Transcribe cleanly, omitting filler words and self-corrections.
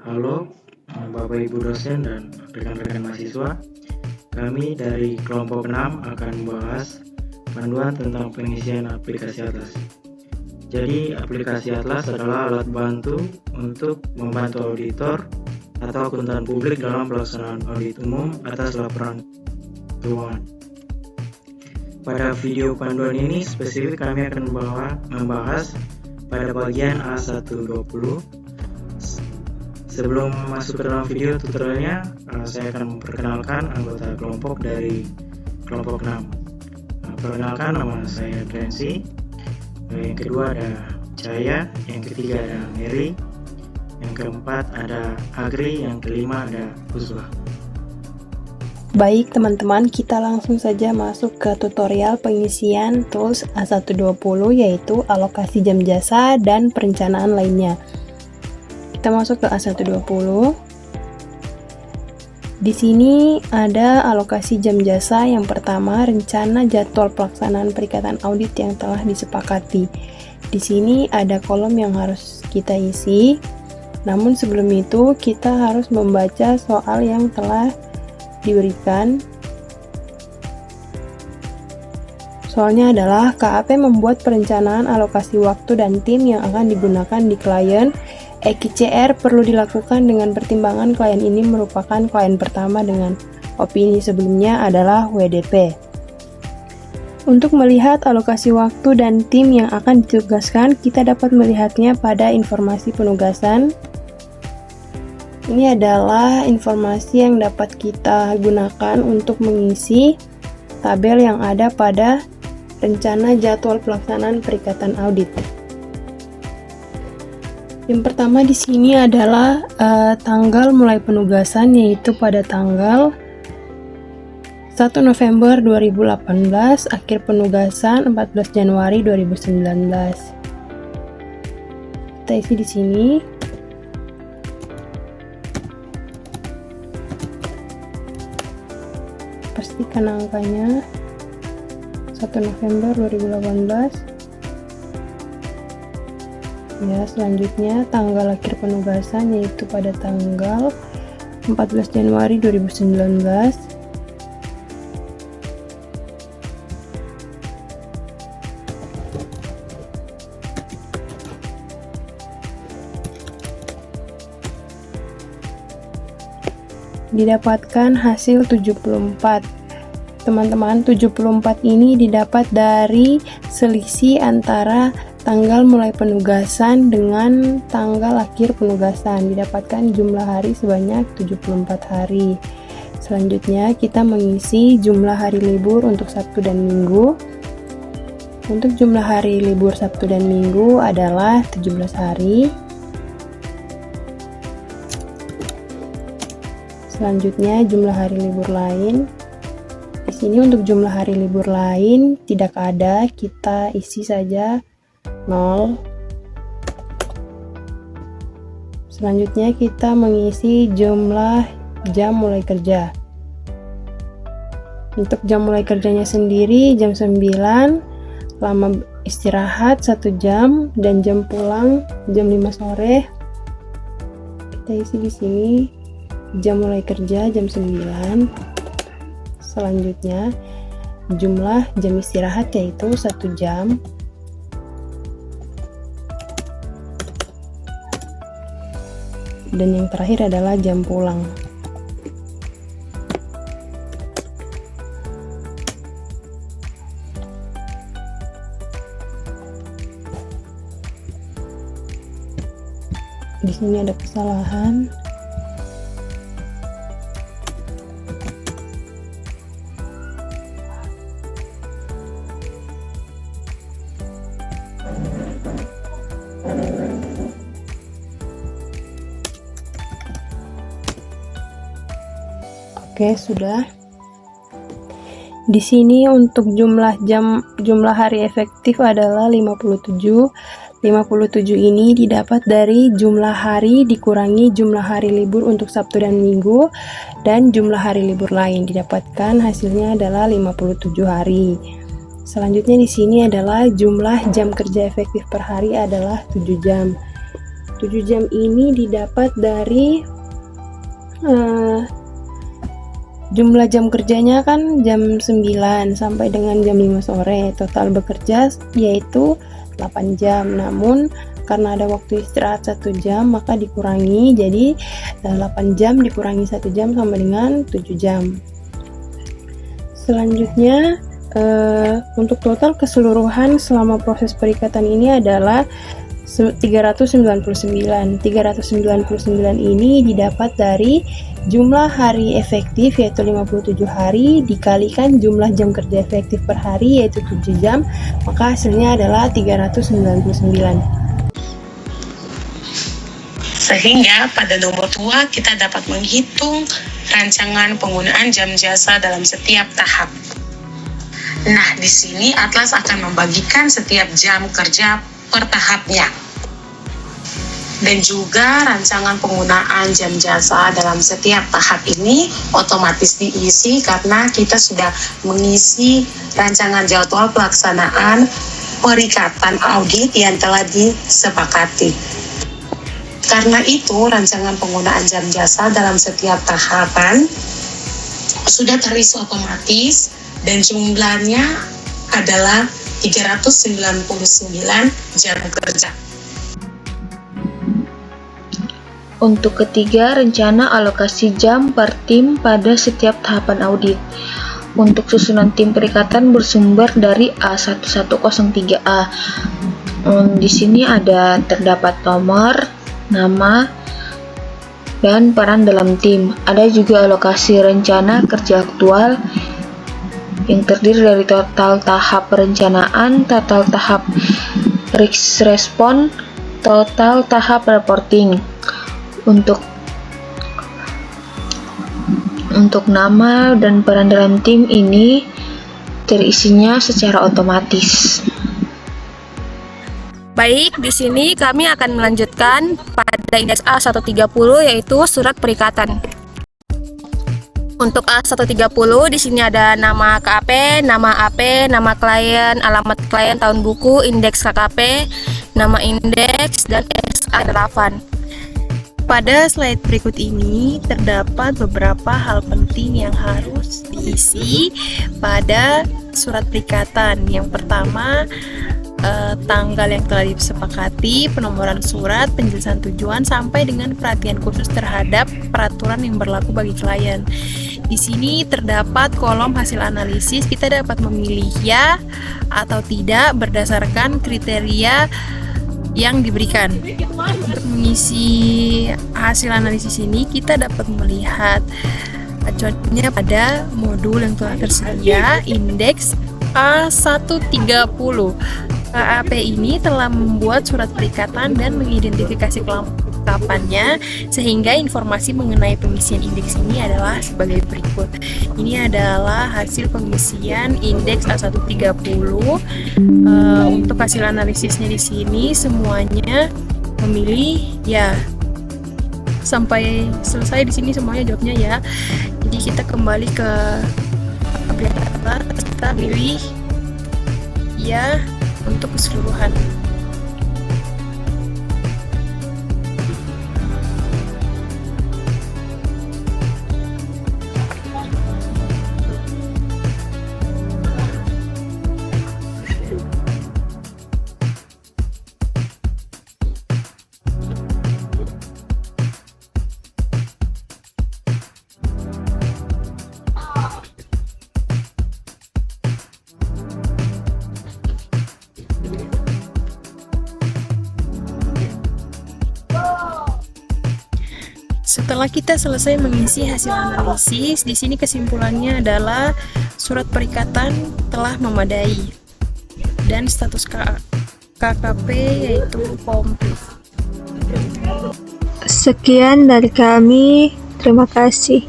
Halo Bapak Ibu dosen dan rekan-rekan mahasiswa. Kami dari kelompok 6 akan membahas panduan tentang pengisian aplikasi Atlas. Jadi aplikasi Atlas adalah alat bantu untuk membantu auditor atau akuntan publik dalam pelaksanaan audit umum atas laporan keuangan. Pada video panduan ini spesifik kami akan membahas pada bagian A120. Sebelum masuk ke dalam video tutorialnya, saya akan memperkenalkan anggota kelompok dari kelompok 6. Perkenalkan, nama saya Trensi. Yang kedua ada Cahaya, yang ketiga ada Mary, yang keempat ada Agri, yang kelima ada Puspa. Baik teman-teman, kita langsung saja masuk ke tutorial pengisian tools A120, yaitu alokasi jam jasa dan perencanaan lainnya. Kita masuk ke A120. Di sini ada alokasi jam jasa. Yang pertama, rencana jadwal pelaksanaan perikatan audit yang telah disepakati. Di sini ada kolom yang harus kita isi. Namun sebelum itu kita harus membaca soal yang telah diberikan. Soalnya adalah KAP membuat perencanaan alokasi waktu dan tim yang akan digunakan di klien. EKCR perlu dilakukan dengan pertimbangan klien ini merupakan klien pertama dengan opini sebelumnya adalah WDP. Untuk melihat alokasi waktu dan tim yang akan ditugaskan, kita dapat melihatnya pada informasi penugasan. Ini adalah informasi yang dapat kita gunakan untuk mengisi tabel yang ada pada rencana jadwal pelaksanaan perikatan audit. Yang pertama di sini adalah tanggal mulai penugasan, yaitu pada tanggal 1 November 2018, akhir penugasan 14 Januari 2019. Kita isi di sini. Pastikan angkanya 1 November 2018. Ya, selanjutnya tanggal akhir penugasan yaitu pada tanggal 14 Januari 2019. Didapatkan hasil 74. Teman-teman, 74 ini didapat dari selisih antara tanggal mulai penugasan dengan tanggal akhir penugasan. Didapatkan jumlah hari sebanyak 74 hari. Selanjutnya kita mengisi jumlah hari libur untuk Sabtu dan Minggu. Untuk jumlah hari libur Sabtu dan Minggu adalah 17 hari. Selanjutnya jumlah hari libur lain. Di sini untuk jumlah hari libur lain tidak ada, kita isi saja 0. Selanjutnya kita mengisi jumlah jam mulai kerja. Untuk jam mulai kerjanya sendiri jam 9, lama istirahat 1 jam, dan jam pulang jam 5 sore. Kita isi di sini jam mulai kerja jam 9. Selanjutnya jumlah jam istirahat yaitu 1 jam. Dan yang terakhir adalah jam pulang. Di sini ada kesalahan. Oke, sudah. Di sini untuk jumlah hari efektif adalah 57. 57 ini didapat dari jumlah hari dikurangi jumlah hari libur untuk Sabtu dan Minggu dan jumlah hari libur lain. Didapatkan hasilnya adalah 57 hari. Selanjutnya di sini adalah jumlah jam kerja efektif per hari adalah 7 jam. 7 jam ini didapat dari jumlah jam kerjanya kan jam 9 sampai dengan jam 5 sore. Total bekerja yaitu 8 jam. Namun karena ada waktu istirahat 1 jam, maka dikurangi, jadi 8 jam dikurangi 1 jam sama dengan 7 jam. Selanjutnya untuk total keseluruhan selama proses perikatan ini adalah 399. 399 ini didapat dari jumlah hari efektif yaitu 57 hari dikalikan jumlah jam kerja efektif per hari yaitu 7 jam, maka hasilnya adalah 399. Sehingga pada nomor 2 kita dapat menghitung rancangan penggunaan jam jasa dalam setiap tahap. Nah, di sini Atlas akan membagikan setiap jam kerja per tahapnya. Dan juga rancangan penggunaan jam jasa dalam setiap tahap ini otomatis diisi karena kita sudah mengisi rancangan jadwal pelaksanaan perikatan audit yang telah disepakati. Karena itu, rancangan penggunaan jam jasa dalam setiap tahapan sudah terisi otomatis dan jumlahnya adalah 399 jam kerja. Untuk ketiga, rencana alokasi jam per tim pada setiap tahapan audit. Untuk susunan tim perikatan bersumber dari A1103A. Di sini terdapat nomor, nama, dan peran dalam tim. Ada juga alokasi rencana kerja aktual yang terdiri dari total tahap perencanaan, total tahap risk response, total tahap reporting. Untuk nama dan peran dalam tim ini terisinya secara otomatis. Baik, di sini kami akan melanjutkan pada indeks A130 yaitu surat perikatan. Untuk A130 di sini ada nama KAP, nama AP, nama klien, alamat klien, tahun buku, indeks KKP, nama indeks, dan SA relevan. Pada slide berikut ini terdapat beberapa hal penting yang harus diisi pada surat perikatan. Yang pertama, tanggal yang telah disepakati, penomoran surat, penjelasan tujuan, sampai dengan perhatian khusus terhadap peraturan yang berlaku bagi klien. Di sini terdapat kolom hasil analisis, kita dapat memilih ya atau tidak berdasarkan kriteria yang diberikan. Untuk mengisi hasil analisis ini, kita dapat melihat acuannya pada modul yang telah tersedia, indeks A130. KAP ini telah membuat surat perikatan dan mengidentifikasi kelengkapannya, sehingga informasi mengenai pengisian indeks ini adalah sebagai berikut. Ini adalah hasil pengisian indeks A130. Untuk hasil analisisnya di sini semuanya memilih ya. Sampai selesai di sini semuanya jawabnya ya. Jadi kita kembali ke aplikasi, kita pilih ya untuk keseluruhan. Setelah kita selesai mengisi hasil analisis, di sini kesimpulannya adalah surat perikatan telah memadai dan status KKP yaitu komplit. Sekian dari kami, terima kasih.